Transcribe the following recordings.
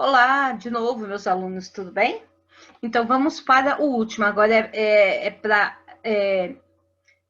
Olá, de novo, meus alunos, tudo bem? Então, vamos para o último. Agora é para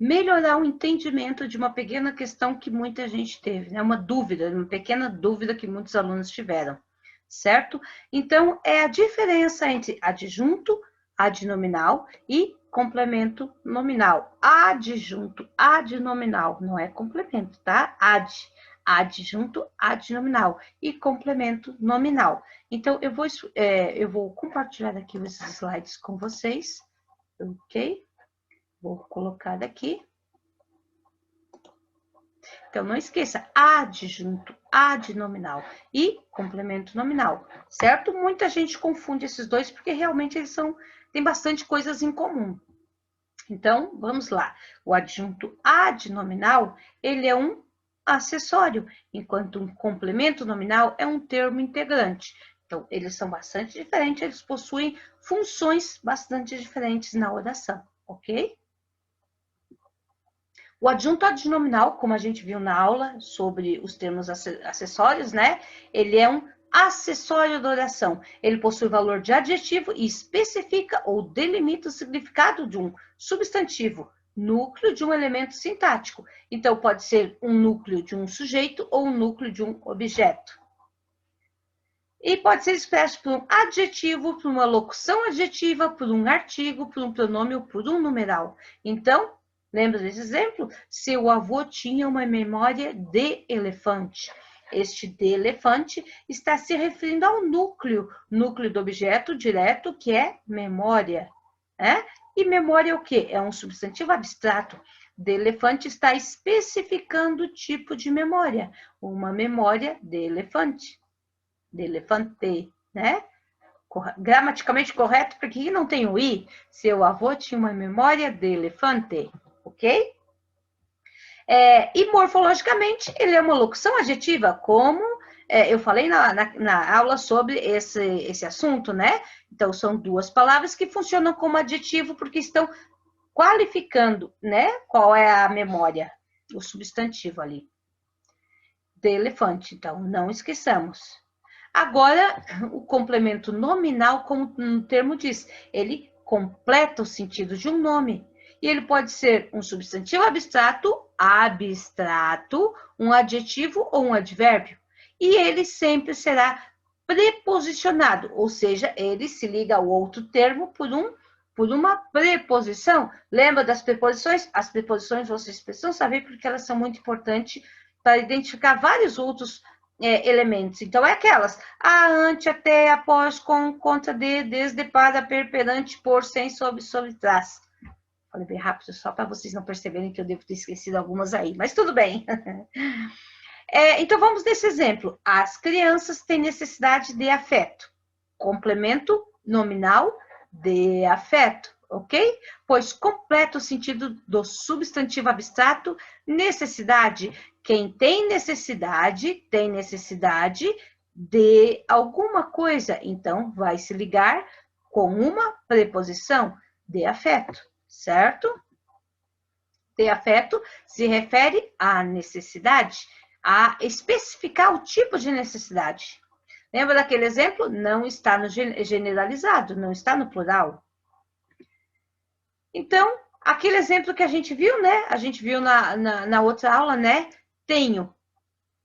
melhorar o entendimento de uma pequena questão que muita gente teve, né? Uma dúvida, uma pequena dúvida que muitos alunos tiveram, certo? Então, é a diferença entre adjunto, adnominal e complemento nominal. Adjunto, adnominal, não é complemento, tá? Adjunto, adnominal e complemento nominal. Então, eu vou compartilhar aqui os slides com vocês, ok? Vou colocar daqui. Então, não esqueça, adjunto, adnominal e complemento nominal, certo? Muita gente confunde esses dois porque realmente eles têm bastante coisas em comum. Então, vamos lá. O adjunto adnominal, ele é um acessório, enquanto um complemento nominal é um termo integrante. Então, eles são bastante diferentes, eles possuem funções bastante diferentes na oração, ok? O adjunto adnominal, como a gente viu na aula sobre os termos acessórios, né? Ele é um acessório da oração. Ele possui valor de adjetivo e especifica ou delimita o significado de um substantivo, núcleo de um elemento sintático. Então, pode ser um núcleo de um sujeito ou um núcleo de um objeto. E pode ser expresso por um adjetivo, por uma locução adjetiva, por um artigo, por um pronome ou por um numeral. Então, lembra desse exemplo? Seu avô tinha uma memória de elefante. Este de elefante está se referindo ao núcleo do objeto direto, que é memória. Né? E memória é o quê? É um substantivo abstrato. De elefante está especificando o tipo de memória. Uma memória de elefante. De elefante, né? Gramaticalmente correto, porque aqui não tem o i. Seu avô tinha uma memória de elefante, ok? E morfologicamente, ele é uma locução adjetiva, como eu falei na aula sobre esse assunto, né? Então, são duas palavras que funcionam como adjetivo, porque estão qualificando, né? Qual é a memória, o substantivo ali. De elefante, então, não esqueçamos. Agora, o complemento nominal, como o termo diz, ele completa o sentido de um nome. E ele pode ser um substantivo abstrato, um adjetivo ou um advérbio. E ele sempre será preposicionado, ou seja, ele se liga ao outro termo por uma preposição. Lembra das preposições? As preposições vocês precisam saber porque elas são muito importantes para identificar vários outros elementos. Então, é aquelas: a, ante, até, após, com, contra, de, desde, para, per, perante, por, sem, sob, sobre, trás. Falei bem rápido, só para vocês não perceberem que eu devo ter esquecido algumas aí, mas tudo bem. Então, vamos nesse exemplo. As crianças têm necessidade de afeto. Complemento nominal de afeto, ok? Pois completa o sentido do substantivo abstrato necessidade. Quem tem necessidade de alguma coisa, então vai se ligar com uma preposição de afeto, certo? De afeto se refere à necessidade, a especificar o tipo de necessidade. Lembra daquele exemplo? Não está no generalizado, não está no plural. Então, aquele exemplo que a gente viu, né? A gente viu na outra aula, né? Tenho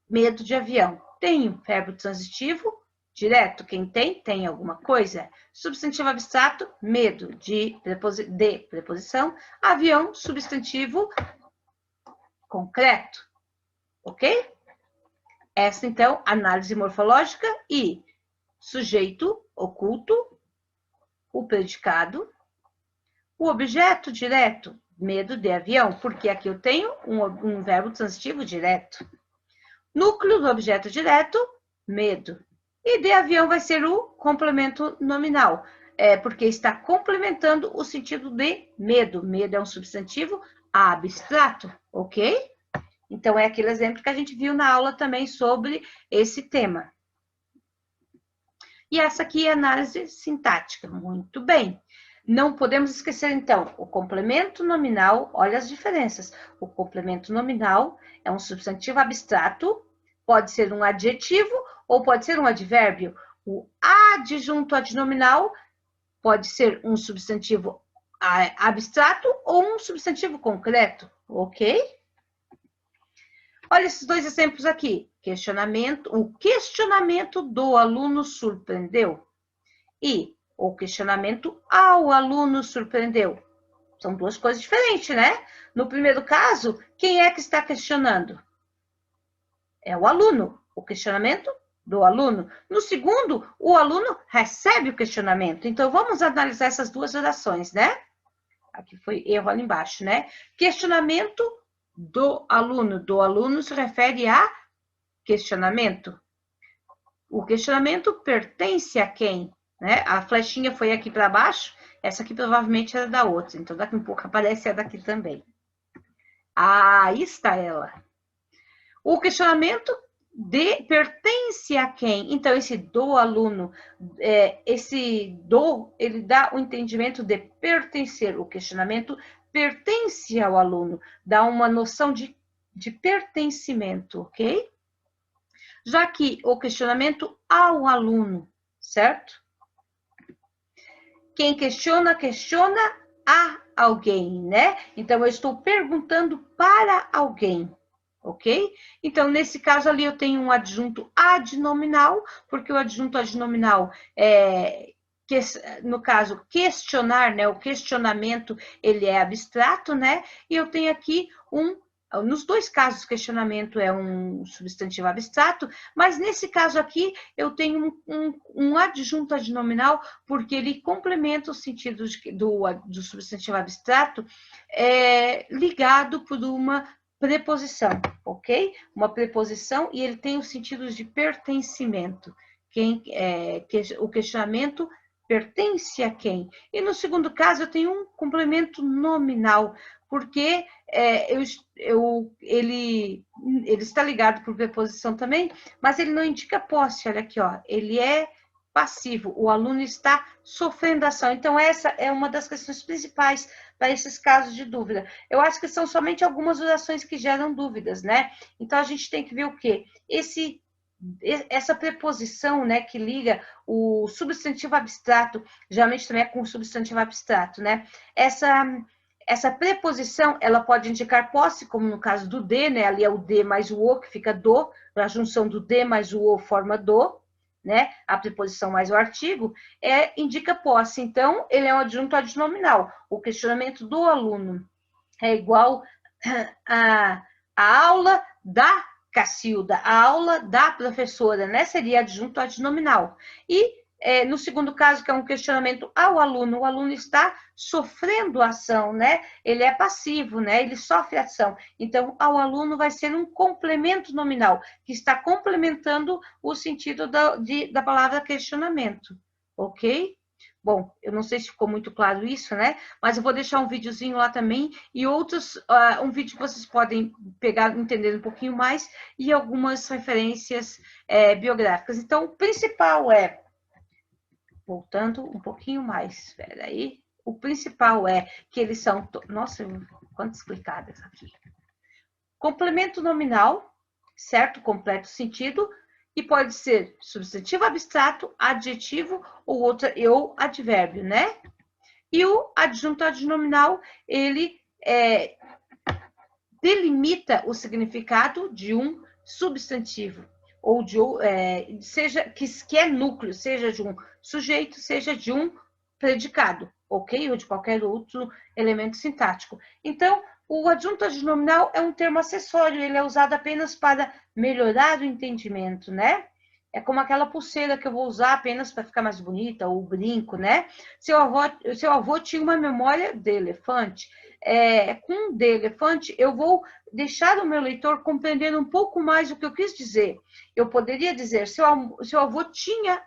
medo de avião. Tenho, verbo transitivo, direto. Quem tem alguma coisa. Substantivo abstrato, medo, de preposição. Avião, substantivo concreto. Ok? Essa, então, análise morfológica e sujeito oculto, o predicado, o objeto direto, medo de avião, porque aqui eu tenho um verbo transitivo direto. Núcleo do objeto direto, medo. E de avião vai ser o complemento nominal, porque está complementando o sentido de medo. Medo é um substantivo abstrato, ok? Então, é aquele exemplo que a gente viu na aula também sobre esse tema. E essa aqui é a análise sintática. Muito bem. Não podemos esquecer, então, o complemento nominal, olha as diferenças. O complemento nominal é um substantivo abstrato, pode ser um adjetivo ou pode ser um advérbio. O adjunto adnominal pode ser um substantivo abstrato ou um substantivo concreto, ok? Olha esses dois exemplos aqui. O questionamento do aluno surpreendeu e o questionamento ao aluno surpreendeu. São duas coisas diferentes, né? No primeiro caso, quem é que está questionando? É o aluno. O questionamento do aluno. No segundo, o aluno recebe o questionamento. Então, vamos analisar essas duas orações, né? Aqui foi erro ali embaixo, né? Questionamento do aluno. Do aluno se refere a questionamento. O questionamento pertence a quem? Né? A flechinha foi aqui para baixo. Essa aqui provavelmente era da outra. Então, daqui um pouco aparece a daqui também. Ah, aí está ela. O questionamento pertence a quem? Então, esse do aluno, esse do, ele dá o entendimento de pertencer. O questionamento pertence ao aluno, dá uma noção de pertencimento, ok? Já que o questionamento ao aluno, certo? Quem questiona, questiona a alguém, né? Então, eu estou perguntando para alguém. Ok? Então, nesse caso ali, eu tenho um adjunto adnominal, porque o adjunto adnominal no caso, questionar, né? O questionamento, ele é abstrato, né? E eu tenho aqui nos dois casos, questionamento é um substantivo abstrato, mas nesse caso aqui, eu tenho um adjunto adnominal, porque ele complementa o sentido do substantivo abstrato, ligado por uma preposição, ok? Uma preposição e ele tem os sentidos de pertencimento. O questionamento pertence a quem? E no segundo caso, eu tenho um complemento nominal, porque ele está ligado por preposição também, mas ele não indica posse, olha aqui, ó, ele é passivo, o aluno está sofrendo ação. Então, essa é uma das questões principais para esses casos de dúvida. Eu acho que são somente algumas orações que geram dúvidas, né? Então, a gente tem que ver o quê? Essa preposição, né, que liga o substantivo abstrato, geralmente também é com o substantivo abstrato, né? Essa preposição, ela pode indicar posse, como no caso do de, né? Ali é o de mais o o, que fica do, a junção do de mais o forma do, né? A preposição mais o artigo, indica posse. Então, ele é um adjunto adnominal. O questionamento do aluno é igual a aula da Cacilda, a aula da professora, né? Seria adjunto adnominal. E no segundo caso, que é um questionamento ao aluno, o aluno está sofrendo ação, né? Ele é passivo, né? Ele sofre ação. Então, ao aluno vai ser um complemento nominal, que está complementando o sentido da palavra questionamento, ok? Bom, eu não sei se ficou muito claro isso, né? Mas eu vou deixar um videozinho lá também e um vídeo que vocês podem pegar, entender um pouquinho mais e algumas referências biográficas. Então, o principal voltando um pouquinho mais, espera aí. O principal é que eles são... Nossa, quantas clicadas aqui. Complemento nominal, certo? Completo sentido. E pode ser substantivo abstrato, adjetivo ou advérbio, né? E o adjunto adnominal, ele delimita o significado de um substantivo, ou seja, que é núcleo, seja de um sujeito, seja de um predicado, ok? Ou de qualquer outro elemento sintático. Então, o adjunto adnominal é um termo acessório, ele é usado apenas para melhorar o entendimento, né? É como aquela pulseira que eu vou usar apenas para ficar mais bonita, ou o brinco, né? Seu avô tinha uma memória de elefante. Com de elefante, eu vou deixar o meu leitor compreender um pouco mais o que eu quis dizer. Eu poderia dizer, seu avô tinha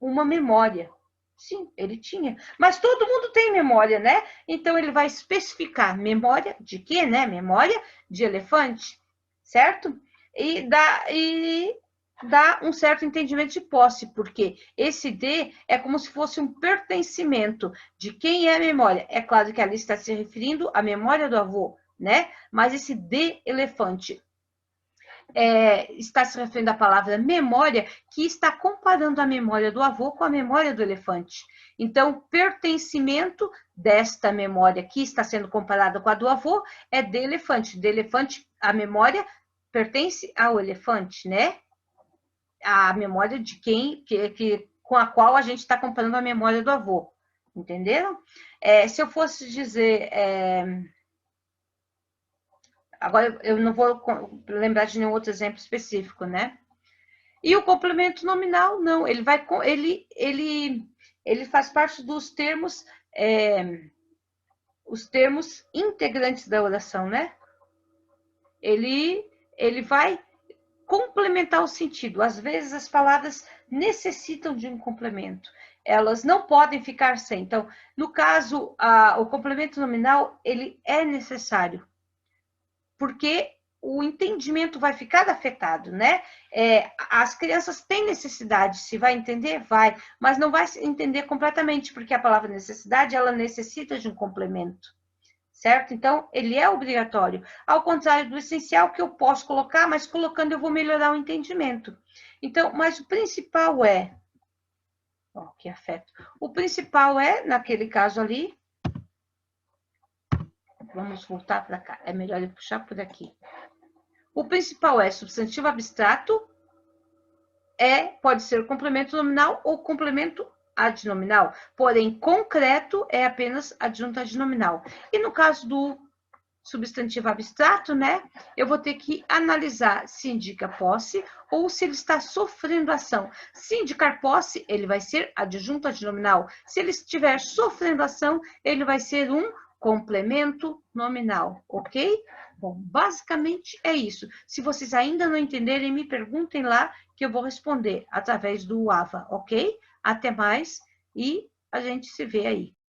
uma memória. Sim, ele tinha. Mas todo mundo tem memória, né? Então, ele vai especificar memória de quê, né? Memória de elefante, certo? E dá um certo entendimento de posse, porque esse de é como se fosse um pertencimento de quem é a memória. É claro que ali está se referindo à memória do avô, né? Mas esse de elefante está se referindo à palavra memória, que está comparando a memória do avô com a memória do elefante. Então, pertencimento desta memória que está sendo comparada com a do avô é de elefante. De elefante, a memória pertence ao elefante, né? A memória de quem, com a qual a gente está comparando a memória do avô. Entenderam? Se eu fosse dizer... Agora, eu não vou lembrar de nenhum outro exemplo específico, né? E o complemento nominal, não. Ele faz parte dos termos, os termos integrantes da oração, né? Ele vai complementar o sentido. Às vezes, as palavras necessitam de um complemento. Elas não podem ficar sem. Então, no caso, o complemento nominal, ele é necessário. Porque o entendimento vai ficar afetado, né? As crianças têm necessidade, se vai entender, vai, mas não vai entender completamente, porque a palavra necessidade, ela necessita de um complemento, certo? Então, ele é obrigatório, ao contrário do essencial, que eu posso colocar, mas colocando eu vou melhorar o entendimento. Então, mas o principal que afeto. O principal naquele caso ali, vamos voltar para cá, é melhor eu puxar por aqui. O principal substantivo abstrato, pode ser complemento nominal ou complemento adnominal. Porém, concreto é apenas adjunto adnominal. E no caso do substantivo abstrato, né? Eu vou ter que analisar se indica posse ou se ele está sofrendo ação. Se indicar posse, ele vai ser adjunto adnominal. Se ele estiver sofrendo ação, ele vai ser um complemento nominal, ok? Bom, basicamente é isso. Se vocês ainda não entenderem, me perguntem lá que eu vou responder através do AVA, ok? Até mais e a gente se vê aí.